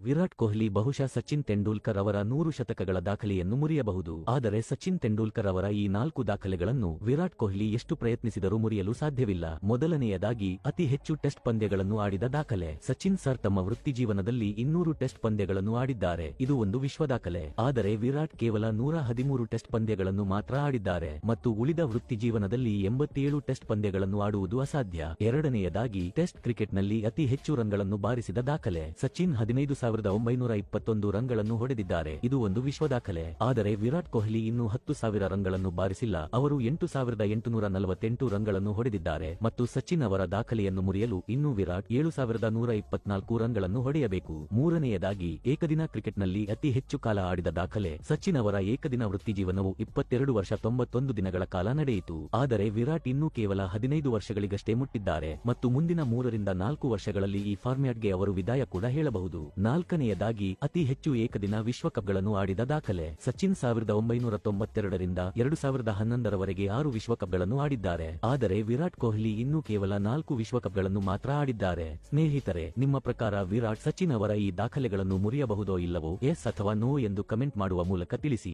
ವಿರಾಟ್ ಕೊಹ್ಲಿ ಬಹುಶಃ ಸಚಿನ್ ತೆಂಡೂಲ್ಕರ್ ಅವರ 100 ಶತಕಗಳ ದಾಖಲೆಯನ್ನು ಮುರಿಯಬಹುದು. ಆದರೆ ಸಚಿನ್ ತೆಂಡೂಲ್ಕರ್ ಅವರ ಈ 4 ದಾಖಲೆಗಳನ್ನು ವಿರಾಟ್ ಕೊಹ್ಲಿ ಎಷ್ಟು ಪ್ರಯತ್ನಿಸಿದರೂ ಮುರಿಯಲು ಸಾಧ್ಯವಿಲ್ಲ. ಮೊದಲನೆಯದಾಗಿ ಅತಿ ಹೆಚ್ಚು ಟೆಸ್ಟ್ ಪಂದ್ಯಗಳನ್ನು ಆಡಿದ ದಾಖಲೆ. ಸಚಿನ್ ಸರ್ ತಮ್ಮ ವೃತ್ತಿಜೀವನದಲ್ಲಿ 200 ಟೆಸ್ಟ್ ಪಂದ್ಯಗಳನ್ನು ಆಡಿದ್ದಾರೆ. ಇದು ಒಂದು ವಿಶ್ವ ದಾಖಲೆ. ಆದರೆ ವಿರಾಟ್ ಕೇವಲ 113 ಟೆಸ್ಟ್ ಪಂದ್ಯಗಳನ್ನು ಮಾತ್ರ ಆಡಿದ್ದಾರೆ ಮತ್ತು ಉಳಿದ ವೃತ್ತಿಜೀವನದಲ್ಲಿ 87 ಟೆಸ್ಟ್ ಪಂದ್ಯಗಳನ್ನು ಆಡುವುದು ಅಸಾಧ್ಯ. ಎರಡನೆಯದಾಗಿ ಟೆಸ್ಟ್ ಕ್ರಿಕೆಟ್ನಲ್ಲಿ ಅತಿ ಹೆಚ್ಚು ರನ್ಗಳನ್ನು ಬಾರಿಸಿದ ದಾಖಲೆ. ಸಚಿನ್ 15,921 ರನ್ಗಳನ್ನು ಹೊಡೆದಿದ್ದಾರೆ. ಇದು ಒಂದು ವಿಶ್ವ ದಾಖಲೆ. ಆದರೆ ವಿರಾಟ್ ಕೊಹ್ಲಿ ಇನ್ನೂ 10,000 ರನ್ಗಳನ್ನು ಬಾರಿಸಿಲ್ಲ. ಅವರು 8,848 ರನ್ಗಳನ್ನು ಹೊಡೆದಿದ್ದಾರೆ ಮತ್ತು ಸಚಿನ್ ಅವರ ದಾಖಲೆಯನ್ನು ಮುರಿಯಲು ಇನ್ನೂ ವಿರಾಟ್ 7,124 ರನ್ಗಳನ್ನು ಹೊಡೆಯಬೇಕು. ಮೂರನೆಯದಾಗಿ ಏಕದಿನ ಕ್ರಿಕೆಟ್ನಲ್ಲಿ ಅತಿ ಹೆಚ್ಚು ಕಾಲ ಆಡಿದ ದಾಖಲೆ. ಸಚಿನ್ ಅವರ ಏಕದಿನ ವೃತ್ತಿಜೀವನವು 22 ವರ್ಷ 91 ದಿನಗಳ ಕಾಲ ನಡೆಯಿತು. ಆದರೆ ವಿರಾಟ್ ಇನ್ನೂ ಕೇವಲ 15 ವರ್ಷಗಳಿಗಷ್ಟೇ ಮುಟ್ಟಿದ್ದಾರೆ ಮತ್ತು ಮುಂದಿನ 3 ರಿಂದ 4 ವರ್ಷಗಳಲ್ಲಿ ಈ ಫಾರ್ಮ್ಯಾಟ್ಗೆ ಅವರು ವಿದಾಯ ಕೂಡ ಹೇಳಬಹುದು. ನಾಲ್ಕನೆಯದಾಗಿ ಅತಿ ಹೆಚ್ಚು ಏಕದಿನ ವಿಶ್ವಕಪ್ಗಳನ್ನು ಆಡಿದ ದಾಖಲೆ. ಸಚಿನ್ 1992 ರಿಂದ 2011 ರವರೆಗೆ 6 ವಿಶ್ವಕಪ್ಗಳನ್ನು ಆಡಿದ್ದಾರೆ. ಆದರೆ ವಿರಾಟ್ ಕೊಹ್ಲಿ ಇನ್ನೂ ಕೇವಲ 4 ವಿಶ್ವಕಪ್ಗಳನ್ನು ಮಾತ್ರ ಆಡಿದ್ದಾರೆ. ಸ್ನೇಹಿತರೆ, ನಿಮ್ಮ ಪ್ರಕಾರ ವಿರಾಟ್ ಸಚಿನ್ ಅವರ ಈ ದಾಖಲೆಗಳನ್ನು ಮುರಿಯಬಹುದೋ ಇಲ್ಲವೋ ಎಸ್ ಅಥವಾ ನೋ ಎಂದು ಕಮೆಂಟ್ ಮಾಡುವ ಮೂಲಕ ತಿಳಿಸಿ.